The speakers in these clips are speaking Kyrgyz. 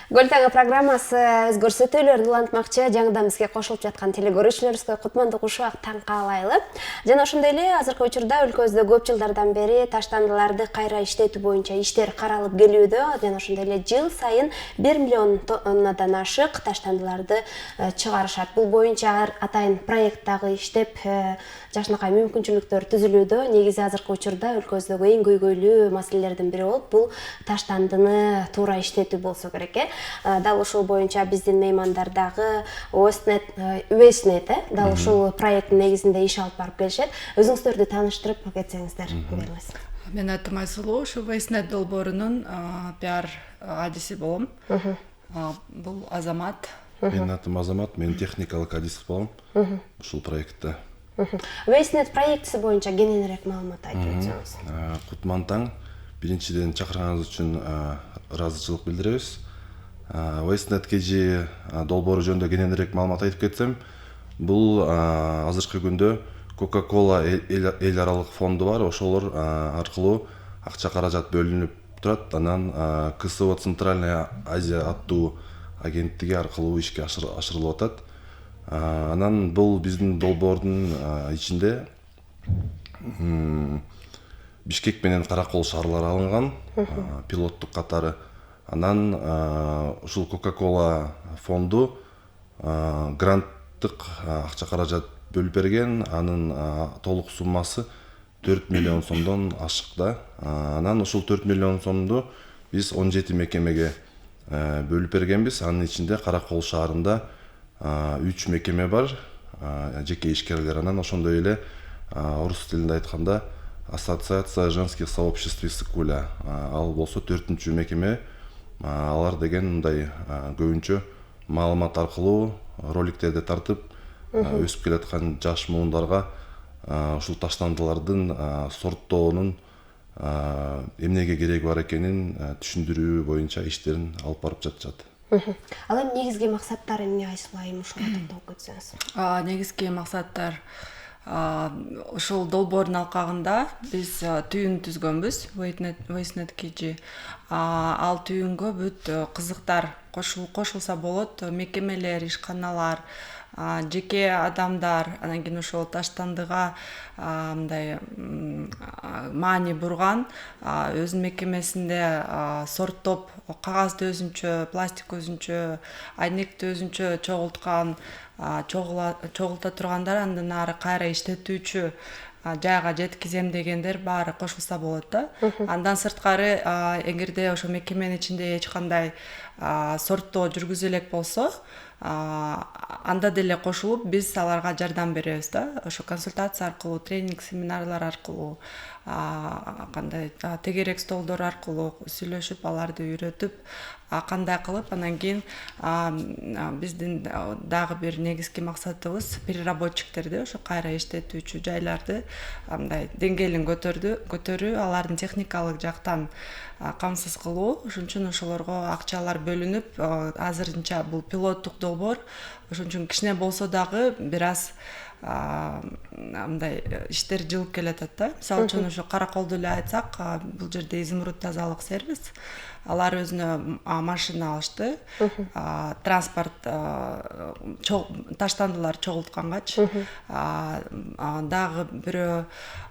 Көл программасы көрсөтүүлөрдү улантмакчы жаңыдан бизге кошулуп жаткан телекөрүүчүлөрүбүзгө кутмандык ушак таң каалайлы. Жана ошондой эле азыркы учурда өлкөбүздө көп жылдардан бери таштандыларды кайра иштетүү боюнча иштер каралып келүүдө. Жана ошондой эле жыл сайын 1 миллион тоннадан ашык таштандыларды чыгарышат. Бул боюнча атайын проекттагы иштеп жакшынакай мүмкүнчүлүктөр түзүлүүдө. Негизи азыркы учурда өлкөбүздөгү эң көйгөйлүү маселелердин бири болуп бул таштандыны туура иштетүү болсо керек. Дал ушул боюнча биздин меймандардагы Wastenet дал ушул проекттин негизинде иш алып барып келишет. Өзүңүздөрдү тааныштырып кетсеңиздер беребиз. Мен атым Айсулуу, ушу Wastenet долбоорунун пиар адиси болом. Бул Азамат. Мен атым Азамат, мен техникалык адис болом ушул проектте. Wastenet проектиси боюнча кененирээк маалымат айтып өтсөңүз. Кутман таң, биринчиден чакырганыңыз үчүн ыраазычылык билдиребиз. Wastenet KG долбоору жөнүндө кененирээк маалымат айтып кетсем, бул азыркы күндө Coca-Cola эл аралык фонду бар, ошолор аркылуу акча каражат бөлүнүп турат. Анан КСО Центральная Азия аттуу агенттиги аркылуу ишке ашырылып атат. Анан бул биздин долбоордун ичинде Бишкек менен Каракол шаарлары алынган пилоттук катары. Анан ушул Coca-Cola фонду гранттык акча каражат бөлүп берген. Анын толук суммасы 4 миллион сомдон ашык да. Анан ушул 4 миллион сомду биз 17 мекемеге бөлүп бергенбиз. Анын ичинде Каракол шаарында 3 мекеме бар, жеке ишкерлер. Анан ошондой эле орус тилинде айтканда Ассоциация женских сообществ Иссык-Куля. Ал болсо 4-чү мекеме. Алар деген мындай көбүнчө маалымат аркылуу роликтерди тартып өсүп келаткан жаш муундарга ушул таштандылардын сорттоонун эмнеге кереги бар экенин түшүндүрүү боюнча иштерин алып барып жатышат. Ал эми негизги максаттары эмне Айсулуу айым ушуга токтолуп кетсеңиз? Негизги максаттар ушул долбоордун алкагында биз түйүн түзгөнбүз, Wastenet KG. Ал түйүнгө бүт кызыктар кошулса болот, мекемелер, ишканалар, жеке адамдар, анан кийин ошол таштандыга мындай маани бурган өзүнүн мекемесинде сорттоп кагазды өзүнчө, пластик өзүнчө, айнекти өзүнчө чогулткан, чогулта тургандар андан ары кайра иштетүүчү жайга жеткизем дегендер баары кошулса болот да. Андан сырткары эгерде ошо мекеменин ичинде эч кандай сорттоо жүргүзө элек болсо, анда деле кошулуп биз аларга жардам беребиз да. Ошо консультация аркылуу, тренинг, семинарлар аркылуу, кандай тегерек столдор аркылуу сүйлөшүп, аларды үйрөтүп, кандай кылып, анан кийин биздин дагы бир негизги максатыбыз переработчиктерди, ошо кайра иштетүүчү жайларды мындай деңгээлин көтөрүү, алардын техникалык жактан камсыз кылуу. Ошон үчүн ошолорго акчалар бөлүнүп, азырынча бул пилоттук долбоор. Ошон үчүн кичине болсо дагы бир аз мындай иштер жылып келатат да. Мисалы үчүн ошо Караколду эле айтсак, бул жерде Изумруд тазалык сервис. Алар өзүнө машина алышты. Транспорт таштандылар чогулткангач. Дагы бирөө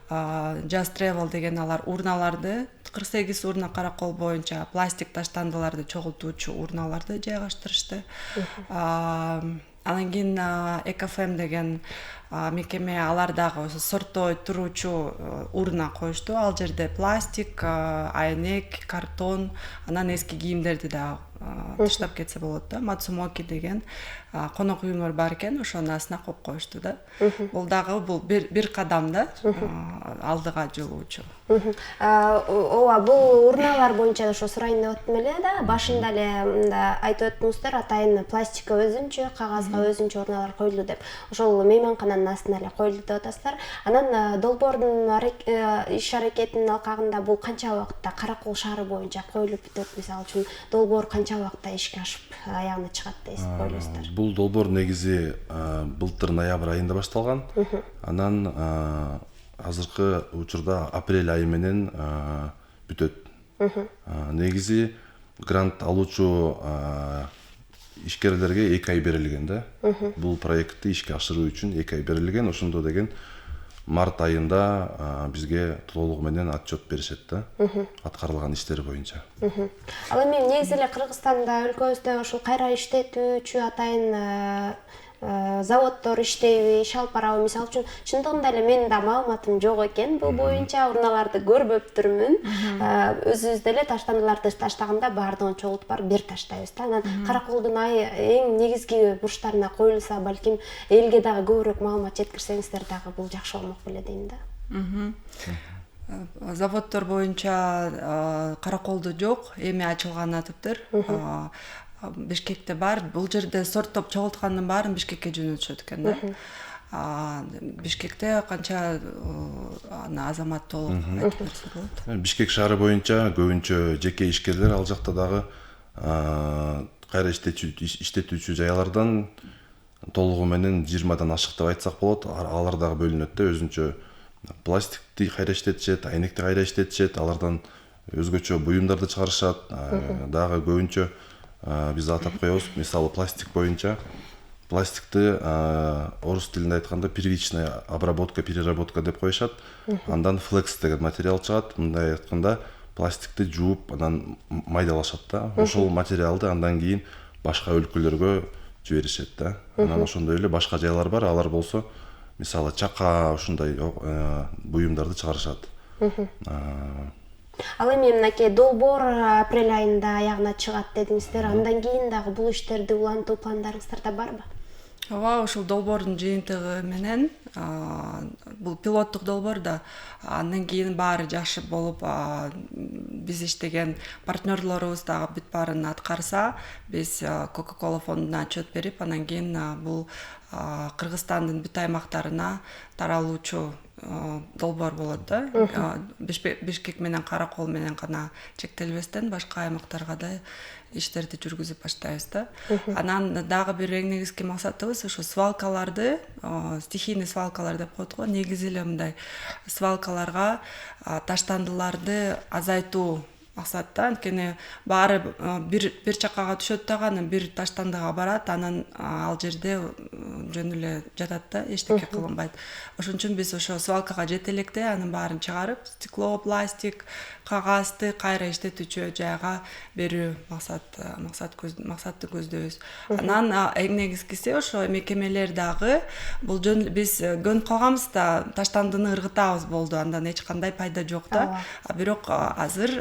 Just Travel деген алар урналарды 48 урна Каракол боюнча пластик таштандыларды чогултуучу урналарды жайгаштырышты. Анан кийин Экофем деген мекеме алар дагы сорттой туруучу урна коюшту. Ал жерде пластик, айнек, картон, анан эски кийимдерди дагы таштап кетсе болот да. Мацумоки деген конок үйүмөр бар экен, ошонун астына коюп коюшту да. Бул дагы бир кадам да алдыга жылуучу. Ооба, бул урналар боюнча ошо сурайын деп аттым эле да. Башында эле айтып өттүңүздөр, атайын пластикка өзүнчө, кагазга өзүнчө урналар коюлду деп. Ошол мейманкананын астына эле коюлду деп атасыздар. Анан долбоордун иш аракетинин алкагында бул канча убакытта Каракол шаары боюнча коюлуп бүтөт? Мисалы үчүн долбоор канча убакытта ишке ашып аягына чыгат деп ойлойсуздар? Бул долбоор негизи былтыр ноябрь айында башталган. Анан азыркы учурда апрель айы менен бүтөт. Негизи грант алуучу ишкерлерге 2 ай берилген да. Бул проектти ишке ашыруу үчүн 2 ай берилген. Ошондо деген март айында бизге толугу менен отчет беришет да. Аткарылган иштер боюнча. Ал эми негизи эле Кыргызстанда өлкөбүздө ушул кайра иштетүүчү атайын заводдор иштейби, иш алып барабы? Мисалы үчүн чындыгында эле менин да маалыматым жок экен бул боюнча, урналарды көрбөптүрмүн. Өзүбүз деле таштандыларды таштаганда баардыгын чогултуп барып бир таштайбыз да. Анан Караколдун эң негизги бурчтарына коюлса, балким элге дагы көбүрөөк маалымат жеткирсеңиздер дагы бул жакшы болмок беле дейм да. Заводдор боюнча Караколдо жок, эми ачылган атыптыр. Бишкекте бар. Бул жерде сорттоп чогулткандын баарын Бишкекке жөнөтүшөт экен да. Бишкекте канча азамат толук айтып берсе болот? Бишкек шаары боюнча көбүнчө жеке ишкерлер, ал жакта дагы кайра иштетүүчү жайлардан толугу менен 20дан ашык деп айтсак болот. Алар дагы бөлүнөт да, өзүнчө пластикти кайра иштетишет, айнекти кайра иштетишет, алардан өзгөчө буюмдарды чыгарышат. Дагы көбүнчө биз атап коебуз, мисалы пластик боюнча. Пластикти орус тилинде айтканда первичная обработка, переработка деп коюшат. Андан флекс деген материал чыгат. Мындай айтканда пластикти жууп, анан майдалашат да. Ошол материалды андан кийин башка өлкөлөргө жиберишет да. Анан ошондой эле башка жайлар бар, алар болсо мисалы чака ушундай буюмдарды чыгарышат. Ал эми мынакей долбоор апрель айында аягына чыгат дедиңиздер. Андан кийин дагы бул иштерди улантуу пландарыңыздарда барбы? Ооба, ушул долбоордун жыйынтыгы менен бул пилоттук долбоор да, андан кийин баары жакшы болуп, биз иштеген партнерлорубуз дагы бүт баарын аткарса, биз Coca-Cola фондуна отчет берип, андан кийин бул Кыргызстандын бүт аймактарына таралуучу долбоор болот да. Бишкек менен Каракол менен гана чектелбестен башка аймактарга да иштерди жүргүзүп баштайбыз да. Анан дагы бир эң негизги максатыбыз ушу свалкаларды, стихийный свалкалар деп коет го, негизи эле мындай свалкаларга таштандыларды азайтуу максатта. Анткени баары бир чаккага түшөт дагы, анан бир таштандыга барат, анан ал жерде жөн эле жатат да, эчтеке кылынбайт. Ошон үчүн биз ошо свалкага жете электе анын баарын чыгарып, стекло, пластик, кагазды кайра иштетүүчү жайга берүү максатты көздөйбүз. Анан эң негизгиси ошо мекемелер дагы бул жөн биз көнүп калганбыз да, таштандыны ыргытабыз болду, андан эч кандай пайда жок да. Бирок азыр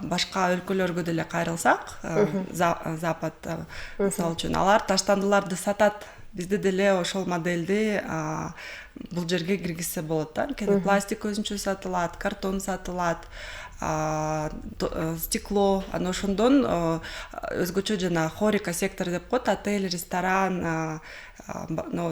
башка өлкөлөргө деле кайрылсак, Западта мисалы үчүн алар таштандыларды сатат. Бизде деле ошол модельди бул жерге киргизсе болот да. Анткени пластик өзүнчө сатылат, картон сатылат, стекло, анан ошондон өзгөчө жана хорика сектор деп коет, отель, ресторан,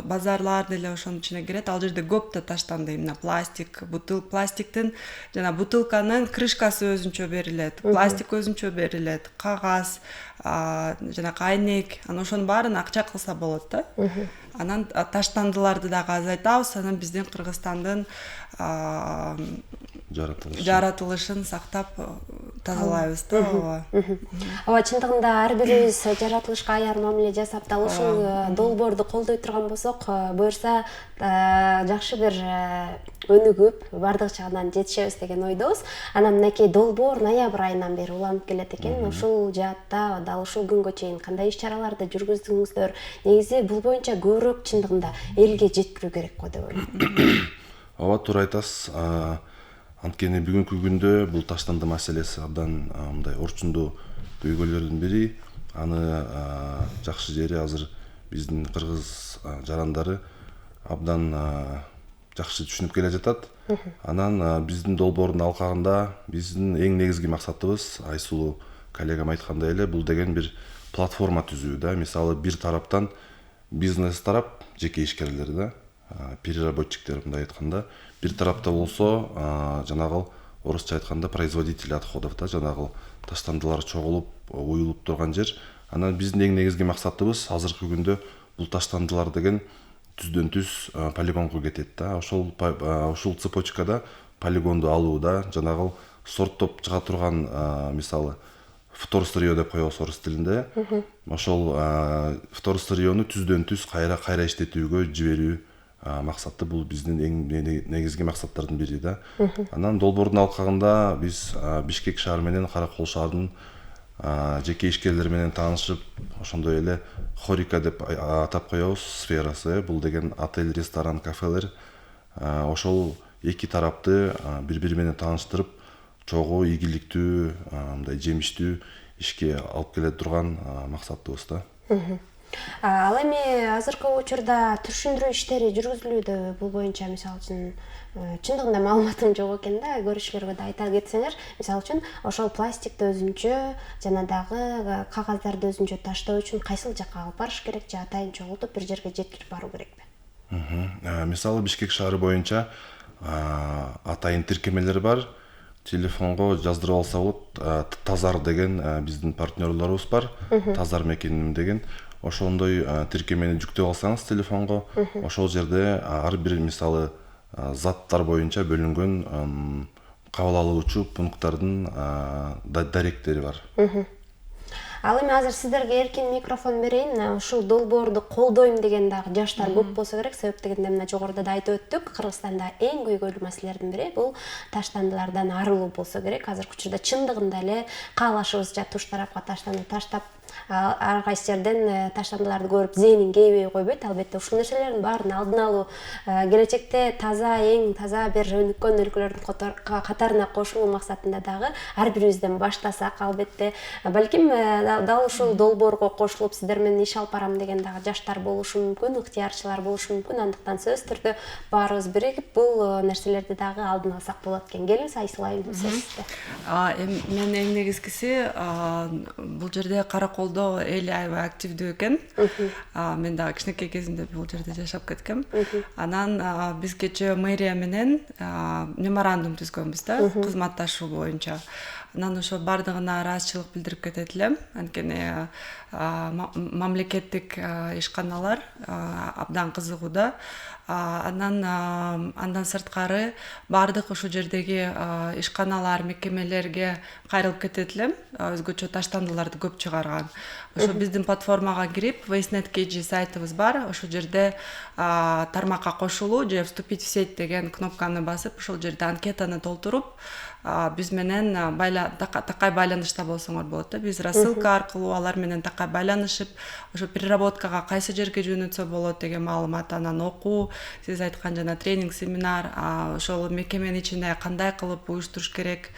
базарлар деле ошонун ичине кирет. Ал жерде көп да таштанды, именно пластик, пластиктин жана бутылканын крышкасы өзүнчө берилет, пластик өзүнчө берилет, кагаз, жанакы айнек, анан ошонун баарын акча кылса болот да. Анан таштандыларды дагы азайтабыз, анан биздин Кыргызстандын жаратылышын сактап тазалайбыз да. Ооба, чындыгында ар бирибиз жаратылышка аяр мамиле жасап, дал ушул долбоорду колдой турган болсок, буюрса жакшы бир өнүгүп, бардык жагынан жетишебиз деген ойдобуз. Анан мынакей долбоор ноябрь айынан бери уланып келет экен. Ушул жаатта дал ушул күнгө чейин кандай иш-чараларды жүргүздүңүздөр? Негизи бул боюнча көбүрөөк чындыгында элге жеткирүү керек го деп ойлойм. Ооба, туура айтасыз. Анткени бүгүнкү күндө бул таштанды маселеси абдан мындай орчундуу көйгөйлөрдүн бири. Аны жакшы жери азыр биздин кыргыз жарандары абдан жакшы түшүнүп келе жатат. Анан биздин долбоордун алкагында биздин эң негизги максатыбыз, Айсулуу коллегам айткандай эле, бул деген бир платформа түзүү да. Мисалы бир тараптан бизнес тарап, жеке ишкерлер да, переработчиктер мындай айтканда, бир тарапта болсо жанагы орусча айтканда производители отходов да, жанагы таштандылар чогулуп, уюлуп турган жер. Анан биздин эң негизги максатыбыз азыркы күндө бул таштандылар деген түздөн түз полигонго кетет да. Ошол цепочкада полигонду алууда жанагы сорттоп чыга турган мисалы вторсырье деп коебуз орус тилинде. Ошол вторсырьену түздөн түз кайра иштетүүгө жиберүү максаты бул биздин эң негизги максаттардын бири да. Анан долбоордун алкагында биз Бишкек шаары менен Каракол шаарынын жеке ишкерлери менен таанышып, ошондой эле Хорика деп атап коебуз сферасы. Бул деген отель, ресторан, кафелер. Ошол эки тарапты бири менен тааныштырып, чогуу ийгиликтүү, мындай жемиштүү ишке алып келе турган максатыбыз да. Ал эми азыркы учурда түшүндүрүү иштери жүргүзүлүүдө. Бул боюнча мисалы үчүн чындыгында маалыматым жок экен да, көрүүчүлөргө да айта кетсеңер. Мисалы үчүн ошол пластикти өзүнчө жана дагы кагаздарды өзүнчө таштоо үчүн кайсыл жакка алып барыш керек же атайын чогултуп бир жерге жеткирип баруу керекпи? Мисалы Бишкек шаары боюнча атайын тиркемелер бар. Телефонго жаздырып алса болот. Тазар деген биздин партнерлорубуз бар. Тазар мекеним деген. Ошондой тиркемени жүктөп алсаңыз телефонго, ошол жерде ар бир мисалы заттар боюнча бөлүнгөн кабыл алуучу пункттардын даректери бар. Ал эми азыр сиздерге эркин микрофон берейин. Ушул долбоорду колдойм деген дагы жаштар көп болсо керек. Себеп дегенде мына жогоруда да айтып өттүк. Кыргызстанда эң көйгөйлүү маселелердин бири бул таштандылардан арылуу болсо керек. Азыркы учурда чындыгында эле каалашыбызча туш тарапка таштанды таштап, ар кайсы жерден таштандыларды көрүп зээнин кейбей койбойт. Албетте ушул нерселердин баарын алдын алуу, келечекте таза, эң таза бир өнүккөн өлкөлөрдүн катарына кошулуу максатында дагы ар бирибизден баштасак, албетте балким дал ушул долбоорго кошулуп сиздер менен иш алып барам деген дагы жаштар болушу мүмкүн, ыктыярчылар болушу мүмкүн. Андыктан сөзсүз түрдө баарыбыз биригип бул нерселерди дагы алдын алсак болот экен. Келиңиз Айсылайым сизде. Мен эң негизгиси бул жерде Караколдо эл аябай активдүү экен. Мен дагы кичинекей кезимде бул жерде жашап кеткем. Анан биз кечээ мэрия менен меморандум түзгөнбүз да, кызматташуу боюнча. Анан ошо бардыгына ыраазычылык билдирип кетет элем. Анткени мамлекеттик ишканалар абдан кызыгууда. Андан сырткары бардык ошол жердеги ишканалар, мекемелерге кайрылып кетет элем. Өзгөчө таштандыларды көп чыгарган. Ошо биздин платформага кирип, Wastenet KG сайтыбыз бар. Ошол жерде тармакка кошулуу же вступить в сеть деген кнопканы басып, ошол жерде анкетаны толтуруп, биз менен такай байланышта болсоңор болот да. Биз рассылка аркылуу алар менен такай байланышып, ошо переработкага кайсы жерге жөнөтсө болот деген маалымат, анан окуу, сиз айткан жана тренинг, семинар, ошол мекеменин ичинде кандай кылып уюштуруш керек,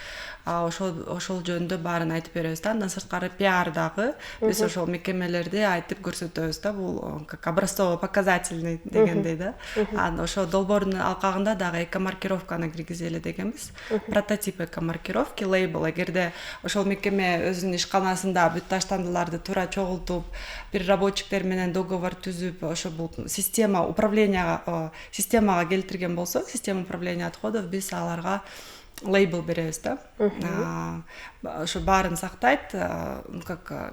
ошол жөнүндө баарын айтып беребиз да. Андан сырткары пиар дагы биз ошол мекемелерди айтып көрсөтөбүз да. Бул как образцово-показательный дегендей да. Ошо долбоордун алкагында дагы эко-маркировканы киргизели дегенбиз. Прототип эко-маркировки, лейбл. Эгерде ошол мекеме өзүнүн ишканасында бүт таштандыларды туура чогултуп, переработчиктер менен договор түзүп, ошо бул системага келтирген болсо, система управления отходов, биз аларга лейбл беребиз да. Ошо баарын сактайт, как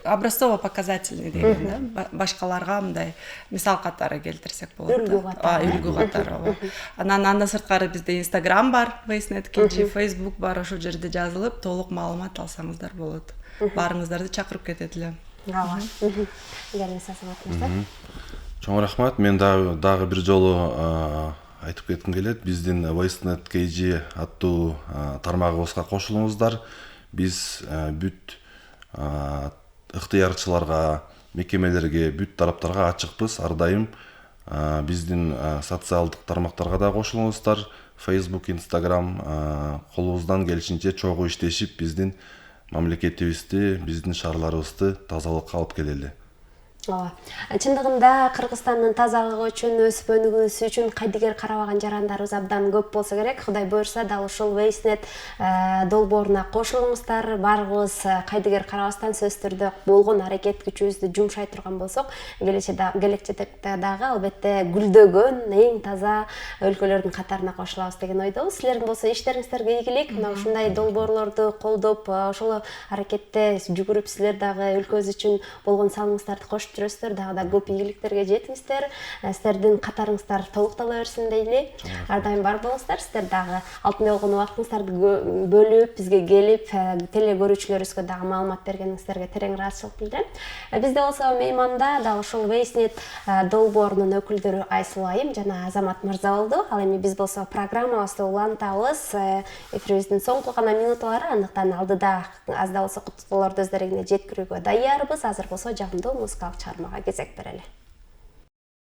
образцово-показательный деген да. Башкаларга мындай мисал катары келтирсек болот. Үлгү катары. Андан сырткары бизде Instagram бар, Wastenet KG, Facebook бар. Ошол жерде жазылып, толук маалымат алсаңыздар болот. Баарыңыздарды чакырып кетет элем. Келиңиз Азамат. Чоң рахмат. Мен дагы бир жолу айтып кетким келет. Биздин Wastenet KG аттуу тармагыбызга кошулуңуздар. Биз бүт ыктыярчыларга, мекемелерге, бүт тараптарга ачыкпыз. Ар дайым биздин социалдык тармактарга да кошулуңуздар. Facebook, Instagram колубуздан келишинче чогуу иштешип, биздин мамлекетибизди, биздин шаарларыбызды тазалыкка алып келели. Чындыгында Кыргызстандын тазалыгы үчүн, өсүп өнүгүүсү үчүн кайдыгер карабаган жарандарыбыз абдан көп болсо керек. Кудай буйрса, дал ушул Wastenet долбооруна кошулуңуздар. Баарыбыз кайдыгер карабастан сөзсүз түрдө болгон аракет күчүбүздү жумшай турган болсок, келечекте дагы албетте гүлдөгөн, эң таза өлкөлөрдүн катарына кошулабыз деген ойдобуз. Силердин болсо иштериңиздерге ийгилик. Мына ушундай долбоорлорду колдоп, ошол аракетте жүгүрүп, силер дагы өлкөбүз үчүн болгон салымыңыздарды коштук. күчөп жүрөсүздөр, дагы да көп ийгиликтерге жетиңиздер. Сиздердин катарыңыздар толуктала берсин дейли. Ар дайым бар болуңуздар. Сиздер дагы алтын болгон убактыңыздарды бөлүп, бизге келип, теле көрүүчүлөрүбүзгө дагы маалымат бергениңиздерге терең ыраазычылык билдирем. Бизде болсо мейманда дагы ушул Wastenet долбоорунун өкүлдөрү Айсулуу айым жана Азамат мырза болду. Ал эми биз болсо программабызды улантабыз. Эфирибиздин соңку гана минутлары, андыктан алдыда аз да болсо куттуктоолорду өздөрүңө жеткирүүгө даярбыз. Азыр болсо жагымдуу музыкалык чыгармага кезек берели.